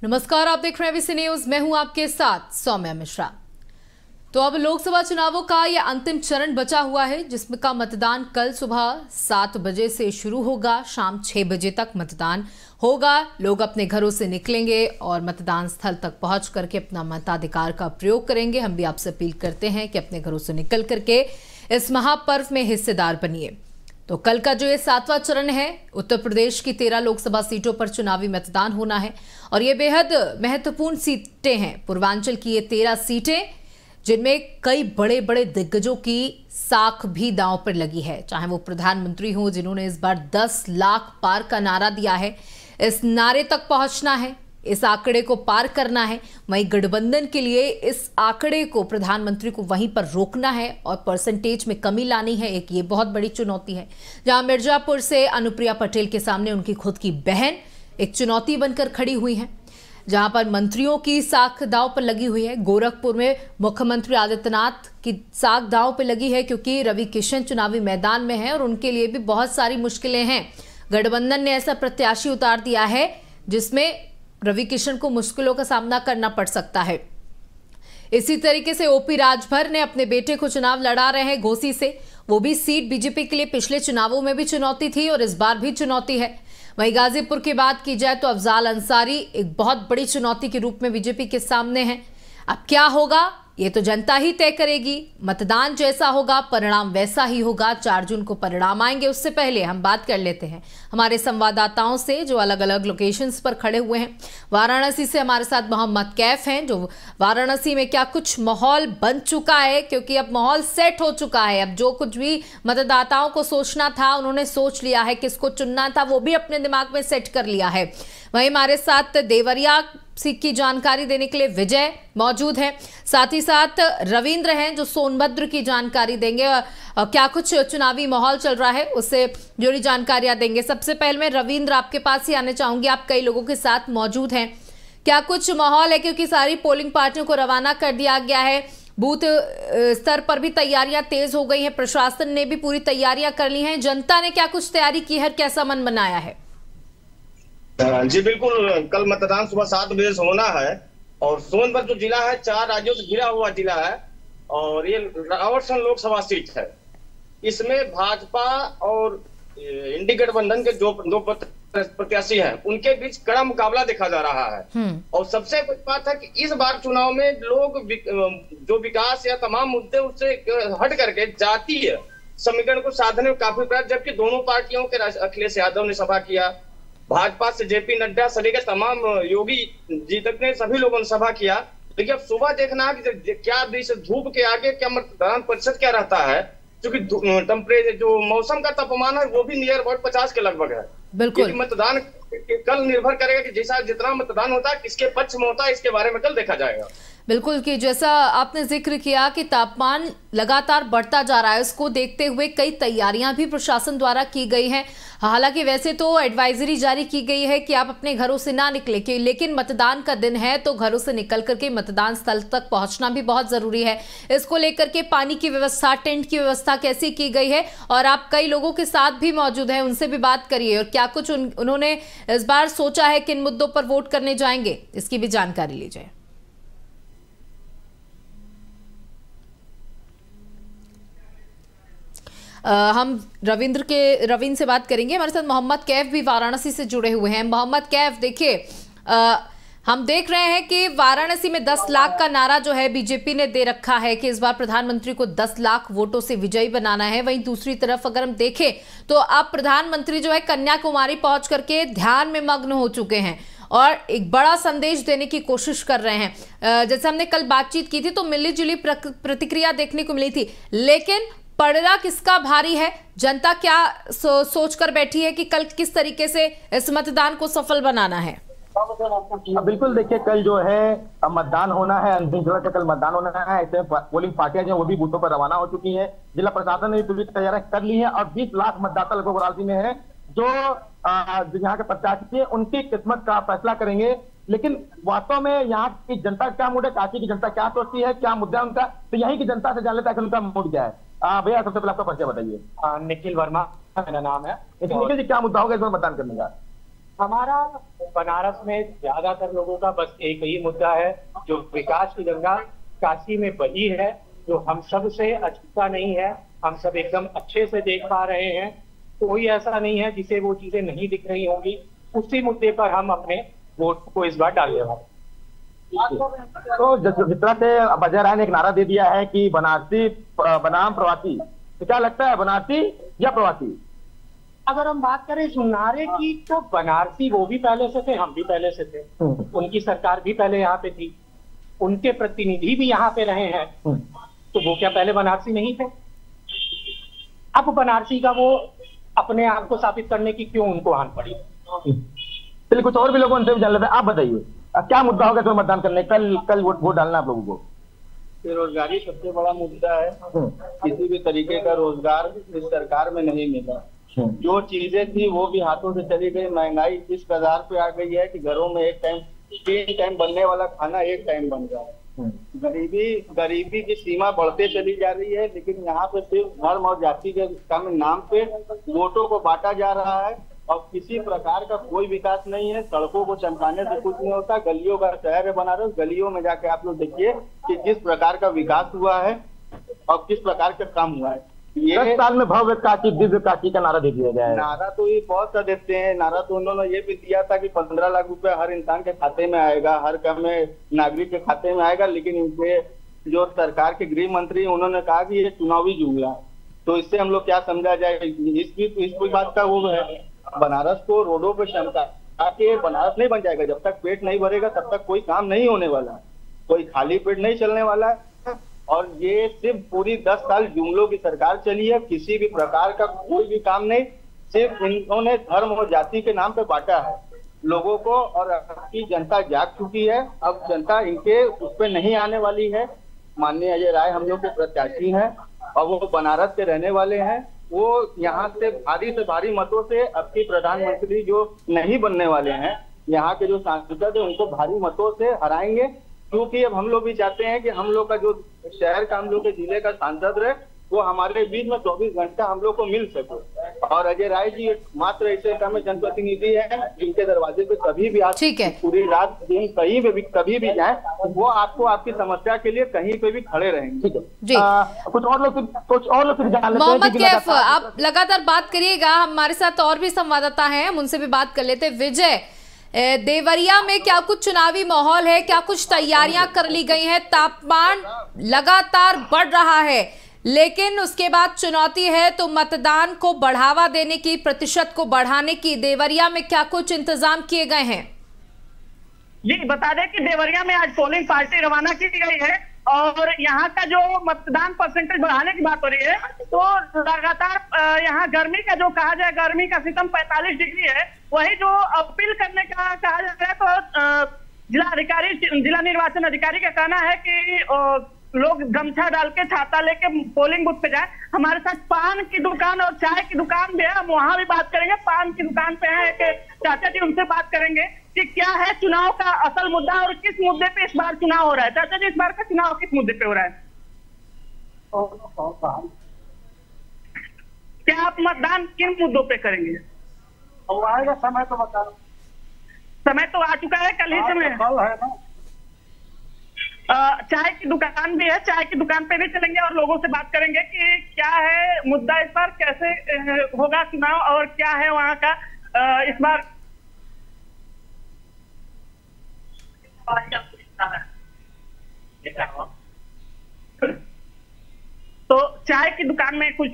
नमस्कार, आप देख रहे हैं एबीसी न्यूज। मैं हूं आपके साथ सौम्या मिश्रा। तो अब लोकसभा चुनावों का यह अंतिम चरण बचा हुआ है, जिसमें का मतदान कल सुबह 7 बजे से शुरू होगा। शाम 6 बजे तक मतदान होगा। लोग अपने घरों से निकलेंगे और मतदान स्थल तक पहुंच करके अपना मताधिकार का प्रयोग करेंगे। हम भी आपसे अपील करते हैं कि अपने घरों से निकल करके इस महापर्व में हिस्सेदार बनिए। तो कल का जो ये 7वां चरण है, उत्तर प्रदेश की 13 लोकसभा सीटों पर चुनावी मतदान होना है और ये बेहद महत्वपूर्ण सीटें हैं। पूर्वांचल की ये 13 सीटें, जिनमें कई बड़े बड़े दिग्गजों की साख भी दांव पर लगी है। चाहे वो प्रधानमंत्री हो, जिन्होंने इस बार 10 लाख पार का नारा दिया है, इस नारे तक पहुंचना है, इस आंकड़े को पार करना है। वहीं गठबंधन के लिए इस आंकड़े को, प्रधानमंत्री को वहीं पर रोकना है और परसेंटेज में कमी लानी है। एक ये बहुत बड़ी चुनौती है, जहां मिर्जापुर से अनुप्रिया पटेल के सामने उनकी खुद की बहन एक चुनौती बनकर खड़ी हुई है, जहां पर मंत्रियों की साख दांव पर लगी हुई है। गोरखपुर में मुख्यमंत्री आदित्यनाथ की साख दांव पर लगी है, क्योंकि रवि किशन चुनावी मैदान में है और उनके लिए भी बहुत सारी मुश्किलें हैं। गठबंधन ने ऐसा प्रत्याशी उतार दिया है जिसमें रवि किशन को मुश्किलों का सामना करना पड़ सकता है। इसी तरीके से ओपी राजभर ने अपने बेटे को चुनाव लड़ा रहे हैं घोसी से। वो भी सीट बीजेपी के लिए पिछले चुनावों में भी चुनौती थी और इस बार भी चुनौती है। वहीं गाजीपुर की बात की जाए तो अफजाल अंसारी एक बहुत बड़ी चुनौती के रूप में बीजेपी के सामने है। अब क्या होगा ये तो जनता ही तय करेगी। मतदान जैसा होगा, परिणाम वैसा ही होगा। 4 जून को परिणाम आएंगे। उससे पहले हम बात कर लेते हैं हमारे संवाददाताओं से, जो अलग अलग लोकेशंस पर खड़े हुए हैं। वाराणसी से हमारे साथ मोहम्मद कैफ हैं, जो वाराणसी में क्या कुछ माहौल बन चुका है, क्योंकि अब माहौल सेट हो चुका है। अब जो कुछ भी मतदाताओं को सोचना था, उन्होंने सोच लिया है, किसको चुनना था वो भी अपने दिमाग में सेट कर लिया है। वहीं हमारे साथ देवरिया की जानकारी देने के लिए विजय मौजूद है, साथ ही साथ रविंद्र हैं जो सोनभद्र की जानकारी देंगे और क्या कुछ चुनावी माहौल चल रहा है उससे जुड़ी जानकारियां देंगे। सबसे पहले मैं रविंद्र आपके पास ही आने चाहूंगी। आप कई लोगों के साथ मौजूद हैं, क्या कुछ माहौल है, क्योंकि सारी पोलिंग पार्टियों को रवाना कर दिया गया है। बूथ स्तर पर भी तैयारियां तेज हो गई हैं, प्रशासन ने भी पूरी तैयारियां कर ली हैं। जनता ने क्या कुछ तैयारी की है, कैसा मन बनाया है? जी बिल्कुल, कल मतदान सुबह 7 बजे से होना है और सोनभद्र जो जिला है 4 राज्यों से घिरा हुआ जिला है और ये रावटसर लोकसभा सीट है। इसमें भाजपा और इंडी गठबंधन के जो 2 प्रत्याशी हैं, उनके बीच कड़ा मुकाबला देखा जा रहा है। और सबसे बड़ी बात है कि इस बार चुनाव में लोग जो विकास या तमाम मुद्दे उससे हट करके जातीय समीकरण को साधने में काफी प्रयास, जबकि दोनों पार्टियों के अखिलेश यादव ने सभा किया, भाजपा से जेपी नड्डा सभी के तमाम, योगी जी तक ने, सभी लोगों ने सभा किया। लेकिन अब सुबह देखना है कि क्या धूप के आगे क्या मतदान प्रतिशत क्या रहता है, क्योंकि टेम्परेचर जो मौसम का तापमान है वो भी नियर अबाउट 50 के लगभग है। बिल्कुल, मतदान कल निर्भर करेगा कि जैसा जितना मतदान होता है किसके पक्ष में होता है, इसके बारे में कल देखा जाएगा। बिल्कुल, कि जैसा आपने जिक्र किया कि तापमान लगातार बढ़ता जा रहा है, उसको देखते हुए कई तैयारियां भी प्रशासन द्वारा की गई हैं। हालांकि वैसे तो एडवाइजरी जारी की गई है कि आप अपने घरों से ना निकले, लेकिन मतदान का दिन है तो घरों से निकल करके मतदान स्थल तक पहुंचना भी बहुत जरूरी है। इसको लेकर के पानी की व्यवस्था, टेंट की व्यवस्था कैसी की गई है, और आप कई लोगों के साथ भी मौजूद हैं, उनसे भी बात करिए और क्या कुछ उन्होंने इस बार सोचा है, किन मुद्दों पर वोट करने जाएंगे, इसकी भी जानकारी लीजिए। हम रविंद्र से बात करेंगे। हमारे साथ मोहम्मद कैफ भी वाराणसी से जुड़े हुए हैं। मोहम्मद कैफ, देखिए हम देख रहे हैं कि वाराणसी में 10 लाख का नारा जो है बीजेपी ने दे रखा है कि इस बार प्रधानमंत्री को 10 लाख वोटों से विजयी बनाना है। वहीं दूसरी तरफ अगर हम देखें तो अब प्रधानमंत्री जो है कन्याकुमारी पहुंच करके ध्यान में मग्न हो चुके हैं और एक बड़ा संदेश देने की कोशिश कर रहे हैं। जैसे हमने कल बातचीत की थी तो मिली जुली प्रतिक्रिया देखने को मिली थी, लेकिन पड़ना किसका भारी है, जनता क्या सोच कर बैठी है कि कल किस तरीके से इस मतदान को सफल बनाना है? बिल्कुल, देखिए कल जो है मतदान होना है, अंतिम चरण का कल मतदान होना है। ऐसे पोलिंग पार्टियां जो वो भी बूथों पर रवाना हो चुकी है। जिला प्रशासन ने पूरी तैयारियां कर ली है और 20 लाख मतदाता लगभग वाराणसी में है जो यहाँ के प्रत्याशी है, उनकी किस्मत का फैसला करेंगे। लेकिन वास्तव में यहाँ की जनता क्या मूड है, काशी की जनता क्या सोचती है, क्या मुद्दा है उनका, तो यहीं की जनता से जान लेता है कि उनका मूड क्या है। भैया सबसे पहले आपका परिचय बताइए। निखिल वर्मा मेरा नाम है। निखिल जी, क्या मुद्दा होगा इस बार मतदान करने का? हमारा बनारस में ज्यादातर लोगों का बस एक ही मुद्दा है, जो विकास की गंगा काशी में बही है, जो हम सब से अछूता नहीं है, हम सब एकदम अच्छे से देख पा रहे हैं। कोई ऐसा नहीं है जिसे वो चीजें नहीं दिख रही होंगी। उसी मुद्दे पर हम अपने वोट को इस बार डालने वाले। तो जिस तरह से अजय राय ने एक नारा दे दिया है कि बनारसी बनाम प्रवासी, तो क्या लगता है बनारसी या प्रवासी? अगर हम बात करें इस नारे की, तो बनारसी वो भी पहले से थे, हम भी पहले से थे। उनकी सरकार भी पहले यहाँ पे थी, उनके प्रतिनिधि भी यहाँ पे रहे हैं, तो वो क्या पहले बनारसी नहीं थे? अब बनारसी का वो अपने आप को साबित करने की क्यों उनको आन पड़ी? चलिए कुछ और भी लोगों उनसे भी जान लेते हैं। आप बताइए क्या मुद्दा होगा तुम्हें मतदान करने? कल वोट डालना आप लोगों को। बेरोजगारी सबसे बड़ा मुद्दा है। किसी भी तरीके का रोजगार इस सरकार में नहीं मिला। जो चीजें थी वो भी हाथों से चली गई। महंगाई इस कगार पे आ गई है कि घरों में 3 टाइम बनने वाला खाना 1 टाइम बन रहा है। गरीबी की सीमा बढ़ते चली जा रही है, लेकिन यहाँ पे सिर्फ धर्म और जाति के नाम पे वोटों को बांटा जा रहा है और किसी प्रकार का कोई विकास नहीं है। सड़कों को चमकाने से कुछ नहीं होता। गलियों का शहर है बनारस, गलियों में जाके आप लोग देखिए कि किस प्रकार का विकास हुआ है और किस प्रकार का काम हुआ है। 10 साल में भव्य काशी दिव्य काशी का नारा दे दिया गया है। नारा तो ये बहुत सा देते हैं। नारा तो उन्होंने ये भी दिया था कि 15 लाख रुपए हर इंसान के खाते में आएगा, हर में नागरिक के खाते में आएगा, लेकिन इनके जो सरकार के गृह मंत्री उन्होंने कहा कि ये चुनावी जुमला है। तो इससे हम लोग क्या समझा जाए? इस बात का वो है, बनारस को रोडों पे चमका के बनारस नहीं बन जाएगा। जब तक पेट नहीं भरेगा तब तक कोई काम नहीं होने वाला, कोई खाली पेट नहीं चलने वाला है। और ये सिर्फ पूरी 10 साल जुमलों की सरकार चली है, किसी भी प्रकार का कोई भी काम नहीं। सिर्फ इन्होंने धर्म और जाति के नाम पे बांटा है लोगों को और आपकी जनता जाग चुकी है। अब जनता इनके उस पर नहीं आने वाली है। माननीय अजय राय हम लोग के प्रत्याशी हैं और वो बनारस के रहने वाले हैं। वो यहाँ से भारी मतों से अब की प्रधानमंत्री जो नहीं बनने वाले हैं, यहाँ के जो सांसद है उनको भारी मतों से हराएंगे। क्योंकि अब हम लोग भी चाहते हैं कि हम लोग का जो शहर का, हम लोग के जिले का सांसद है, वो हमारे बीच में 24 घंटा हम लोग को मिल सके। और अजय राय जी मात्र ऐसे जनप्रतिनिधि है जिनके दरवाजे पे कभी भी आप पूरी रात दिन कभी भी जाए, वो आपको आपकी समस्या के लिए कहीं पे भी खड़े रहेंगे। ठीक है जी। कुछ और लोग जान लेते हैं। मोहम्मद कैफ, आप लगातार बात करिएगा, हमारे साथ और भी संवाददाता हैं, हम उनसे भी बात कर लेते हैं। विजय, देवरिया में क्या कुछ चुनावी माहौल है? क्या कुछ तैयारियां कर ली गई हैं? तापमान लगातार बढ़ रहा है, लेकिन उसके बाद चुनौती है तो मतदान को बढ़ावा देने की, प्रतिशत को बढ़ाने की। देवरिया में क्या कुछ इंतजाम किए गए हैं? जी बता दें कि देवरिया में आज पोलिंग पार्टी रवाना की गई है और यहाँ का जो मतदान परसेंटेज बढ़ाने की बात हो रही है, तो लगातार यहाँ गर्मी का जो कहा जाए, गर्मी का सितम 45 डिग्री है। वही जो अपील करने का कहा जा रहा है, तो जिला निर्वाचन अधिकारी का कहना है कि लोग गमछा डाल के, छाता लेके पोलिंग बूथ पे जाए। हमारे साथ पान की दुकान और चाय की दुकान भी है, हम वहां भी बात करेंगे। पान की दुकान पे है एक चाचा जी, उनसे बात करेंगे कि क्या है चुनाव का असल मुद्दा और किस मुद्दे पे इस बार चुनाव हो रहा है। चाचा जी, इस बार का चुनाव किस मुद्दे पे हो रहा है? क्या आप मतदान किन मुद्दों पे करेंगे? आएगा समय तो बता दो। समय तो आ चुका है, कल ही समय है ना। चाय की दुकान भी है, चाय की दुकान पे भी चलेंगे और लोगों से बात करेंगे कि क्या है मुद्दा इस बार, कैसे होगा चुनाव और क्या है वहां का इस बार। तो चाय की दुकान में कुछ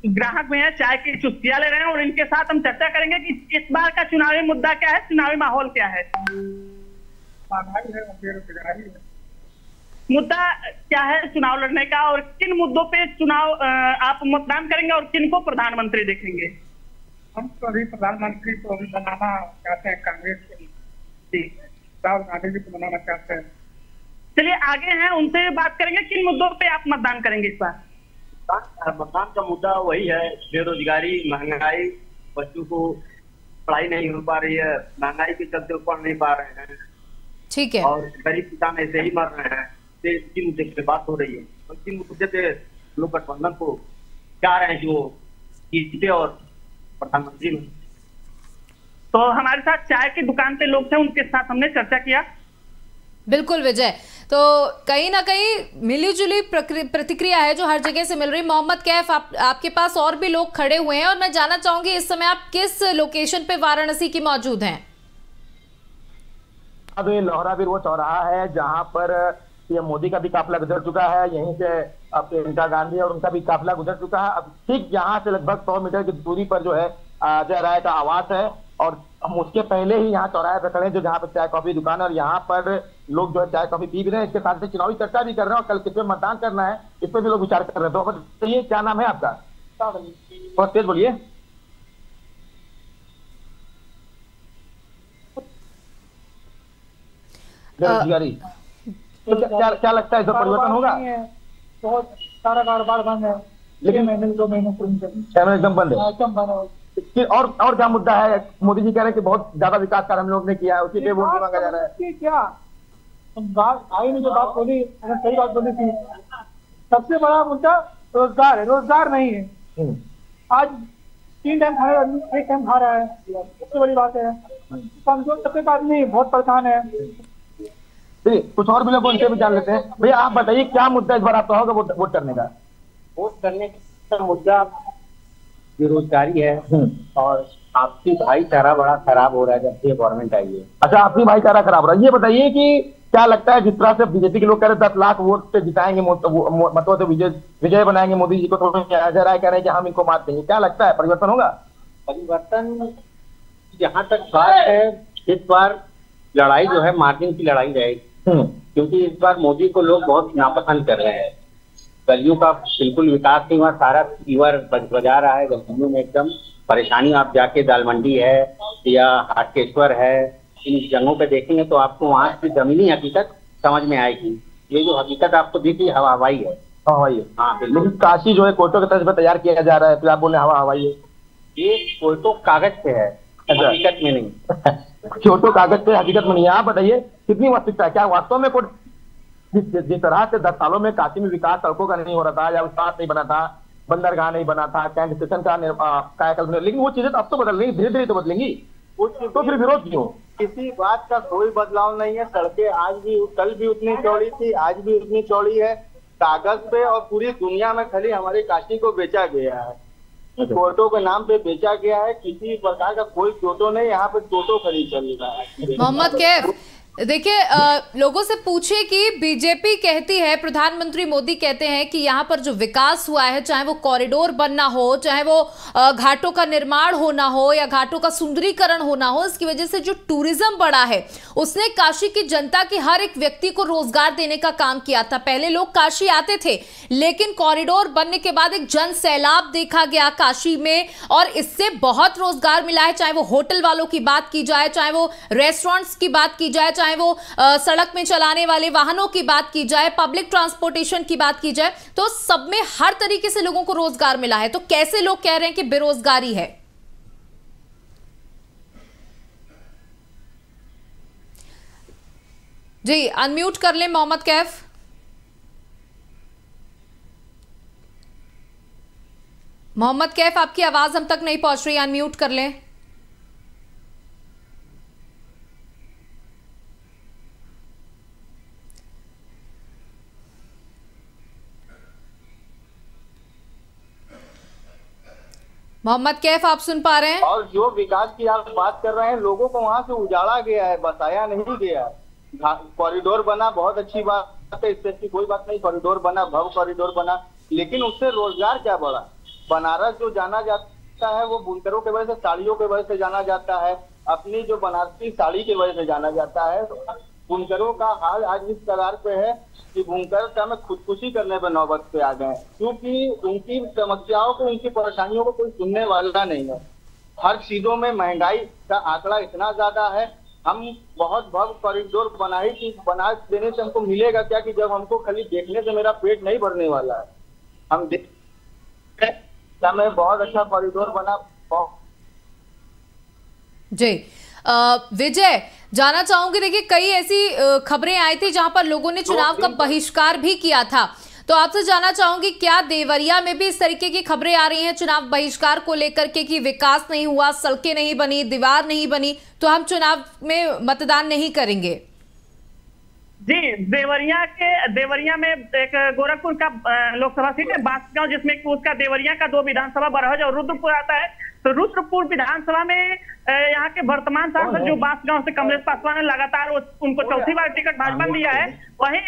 ग्राहक भी हैं, चाय की चुस्कियां ले रहे हैं और इनके साथ हम चर्चा करेंगे कि इस बार का चुनावी मुद्दा क्या है, चुनावी माहौल क्या है। मुद्दा क्या है चुनाव लड़ने का और किन मुद्दों पे चुनाव आप मतदान करेंगे और किन को प्रधानमंत्री देखेंगे? हम तो अभी प्रधानमंत्री को बनाना चाहते हैं, कांग्रेस को, राहुल गांधी जी को बनाना चाहते हैं। चलिए आगे हैं, उनसे बात करेंगे किन मुद्दों पे आप मतदान करेंगे इस बार। मतदान का मुद्दा वही है, बेरोजगारी, महंगाई, बच्चों को पढ़ाई नहीं हो पा रही है, महंगाई के चलते पढ़ नहीं पा रहे हैं। ठीक है। और गरीब किसान ऐसे ही मर रहे हैं। इसी मुद्दे पे बात हो रही है और इसी मुद्दे पे लोग गठबंधन को चाह रहे हैं जो जीते और प्रधानमंत्री में। तो हमारे साथ चाय की दुकान पे लोग थे, उनके साथ हमने चर्चा किया। बिल्कुल विजय, तो कहीं ना कहीं मिलीजुली प्रतिक्रिया है जो हर जगह से मिल रही। मोहम्मद कैफ, आपके पास और भी लोग खड़े हुए हैं और मैं जानना चाहूंगी इस समय आप किस लोकेशन पे वाराणसी की मौजूद हैं? अब ये लोहरा बीर वो चौराहा है जहां पर पीएम मोदी का भी काफिला गुजर चुका है, यहीं से अब प्रियंका गांधी और उनका भी काफिला गुजर चुका है। अब ठीक यहाँ से लगभग 100 मीटर की दूरी पर जो है अजय राय का आवास है और हम उसके पहले ही यहाँ चौराहे पर खड़े हैं जो जहाँ पर चाय कॉफी दुकान है और यहाँ पर लोग जो है चाय कॉफी पी भी रहे हैं। इसके साथ ही चुनावी चर्चा भी कर रहे हैं और कल किस पे मतदान करना है इस पर भी लोग विचार कर रहे हैं। तो बताइए क्या नाम है आपका? बहुत तेज बोलिए। तो क्या लगता है, जो परिवर्तन होगा? बहुत सारा कारोबार बंद है, लेकिन 2 महीने एकदम बंद है। एकदम बंद है। और क्या मुद्दा है? मोदी जी कह रहे हैं कि बहुत ज्यादा विकास कार्य हम लोग ने किया है, उसी पे वोट मांगा जा रहा है। क्या बात आई नहीं, जो बात बोली सही बात बोली थी। सबसे बड़ा मुद्दा रोजगार है, रोजगार नहीं है। आज 3 टाइम खा रहा है, 1 टाइम खा रहा है, सबसे बड़ी बात है। कमजोर तबके का आदमी बहुत परेशान है। कुछ और भी लोग उनसे भी जान लेते हैं। भैया आप बताइए क्या मुद्दा इस बार आपका होगा वोट करने का? वोट करने का मुद्दा बेरोजगारी है और आपसी भाईचारा बड़ा खराब हो रहा है जब से गवर्नमेंट आई है। अच्छा, आपसी भाईचारा खराब हो रहा है। ये बताइए कि क्या लगता है जिस तरह से बीजेपी के लोग कह रहे 10 लाख वोट से जिताएंगे, मतों से विजय बनाएंगे मोदी जी को, तो अजय राय कह रहे हैं कि हम इनको मार देंगे। क्या लगता है परिवर्तन होगा? परिवर्तन जहाँ तक बात है, इस बार लड़ाई जो है मार्जिन की लड़ाई रहेगी, क्योंकि इस बार मोदी को लोग बहुत नापसंद कर रहे हैं। गलियों का बिल्कुल विकास नहीं हुआ, सारा फीवर बजा रहा है गलियों में एकदम परेशानी। आप जाके दाल मंडी है या हाटकेश्वर है, इन जगहों पे देखेंगे तो आपको वहाँ की जमीनी हकीकत समझ में आएगी। ये जो हकीकत आपको दिखी हवाई है, हवाई है। हाँ, लेकिन काशी जो है कोर्टों के तर्ज पर तैयार किया जा रहा है, फिर आप बोल रहे हैं हवाई है। ये कोर्टों कागज पे है, हकीकत में नहीं। फोटो कागज पे, हकीकत में नहीं। आप बताइए कितनी वास्तविकता है? क्या वास्तव में जिस तरह से 10 सालों में काशी में विकास सड़कों का नहीं हो रहा था, या विकास नहीं बना था, बंदरगाह नहीं बना था, कैंट स्टेशन का कायाकल्प, लेकिन वो चीजें अब तो बदल रही, धीरे धीरे तो बदलेंगी। तो फिर विरोध क्यों? किसी बात का कोई बदलाव नहीं है। सड़कें आज भी, कल भी उतनी चौड़ी थी, आज भी उतनी चौड़ी है कागज पे, और पूरी दुनिया में खाली हमारे काशी को बेचा गया है, टोटो के नाम पे बेचा गया है। किसी प्रकार का कोई टोटो नहीं, यहाँ पे टोटो खरीद चल रहा है। मोहम्मद कैफ, देखिए लोगों से पूछिए कि बीजेपी कहती है, प्रधानमंत्री मोदी कहते हैं कि यहाँ पर जो विकास हुआ है, चाहे वो कॉरिडोर बनना हो, चाहे वो घाटों का निर्माण होना हो या घाटों का सुंदरीकरण होना हो, इसकी वजह से जो टूरिज्म बढ़ा है उसने काशी की जनता की हर एक व्यक्ति को रोजगार देने का काम किया था। पहले लोग काशी आते थे, लेकिन कॉरिडोर बनने के बाद एक जन सैलाब देखा गया काशी में और इससे बहुत रोजगार मिला है। चाहे वो होटल वालों की बात की जाए, चाहे वो रेस्टोरेंट्स की बात की जाए, चाहे वो सड़क में चलाने वाले वाहनों की बात की जाए, पब्लिक ट्रांसपोर्टेशन की बात की जाए, तो सब में हर तरीके से लोगों को रोजगार मिला है। तो कैसे लोग कह रहे हैं कि बेरोजगारी है? जी अनम्यूट कर लें मोहम्मद कैफ। मोहम्मद कैफ, आपकी आवाज हम तक नहीं पहुंच रही, अनम्यूट कर लें। मोहम्मद कैफ, आप सुन पा रहे हैं? और जो विकास की आप बात कर रहे हैं, लोगों को वहां से उजाड़ा गया है, बसाया नहीं गया। कॉरिडोर बना, बहुत अच्छी बात है, इससे अच्छी कोई बात नहीं। कॉरिडोर बना, भव्य कॉरिडोर बना, लेकिन उससे रोजगार क्या बढ़ा? बनारस जो जाना जाता है वो बुनकरों के वजह से, साड़ियों के वजह से जाना जाता है, अपनी जो बनारसी साड़ी की वजह से जाना जाता है। बुनकरों का हाल आज इस कगार पे है कि बुनकर का में खुदकुशी करने पर नौबत पे आ गए, क्योंकि उनकी समस्याओं को, उनकी परेशानियों को कोई सुनने वाला नहीं है। हर चीजों में महंगाई का आंकड़ा इतना ज्यादा है। हम बहुत भव्य कॉरिडोर बना देने से हमको मिलेगा क्या, कि जब हमको खाली देखने से मेरा पेट नहीं भरने वाला है। हम में बहुत अच्छा कॉरिडोर बना। जी विजय, जानना चाहूंगी, देखिए कई ऐसी खबरें आई थी जहां पर लोगों ने चुनाव का बहिष्कार भी किया था, तो आपसे जानना चाहूंगी, क्या देवरिया में भी इस तरीके की खबरें आ रही हैं चुनाव बहिष्कार को लेकर के कि विकास नहीं हुआ, सड़कें नहीं बनी, दीवार नहीं बनी, तो हम चुनाव में मतदान नहीं करेंगे? जी, देवरिया में एक गोरखपुर का लोकसभा सीट है बांसगांव, जिसमें उसका देवरिया का 2 विधानसभा बरहज और रुद्रपुर आता है। तो रुद्रपुर विधानसभा में यहाँ के वर्तमान सांसद जो बांसगांव से कमलेश पासवान ने लगातार उनको चौथी बार टिकट भाजपा ने दिया है। वहीं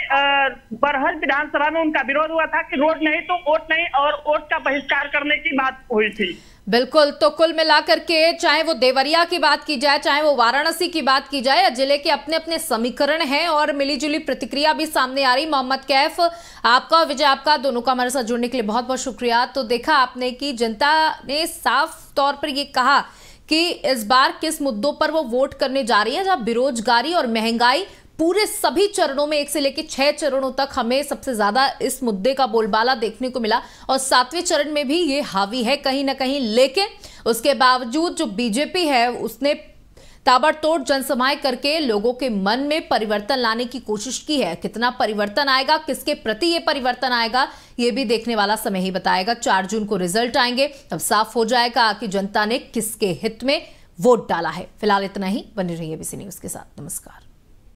बरहज विधानसभा में उनका विरोध हुआ था कि रोड नहीं तो वोट नहीं, और वोट का बहिष्कार करने की बात हुई थी। बिल्कुल, तो कुल मिलाकर के चाहे वो देवरिया की बात की जाए, चाहे वो वाराणसी की बात की जाए, जिले के अपने अपने समीकरण हैं और मिलीजुली प्रतिक्रिया भी सामने आ रही। मोहम्मद कैफ, आपका और विजय आपका दोनों का हमारे साथ जुड़ने के लिए बहुत बहुत शुक्रिया। तो देखा आपने कि जनता ने साफ तौर पर ये कहा कि इस बार किस मुद्दों पर वो वोट करने जा रही है, जहां बेरोजगारी और महंगाई पूरे सभी चरणों में 1 से लेकर 6 चरणों तक हमें सबसे ज्यादा इस मुद्दे का बोलबाला देखने को मिला, और 7वें चरण में भी ये हावी है कहीं ना कहीं। लेकिन उसके बावजूद जो बीजेपी है उसने ताबड़तोड़ जनसभाएं करके लोगों के मन में परिवर्तन लाने की कोशिश की है। कितना परिवर्तन आएगा, किसके प्रति ये परिवर्तन आएगा, ये भी देखने वाला समय ही बताएगा। 4 जून को रिजल्ट आएंगे, तब साफ हो जाएगा कि जनता ने किसके हित में वोट डाला है। फिलहाल इतना ही, बने रहिए एबीसी न्यूज के साथ। नमस्कार।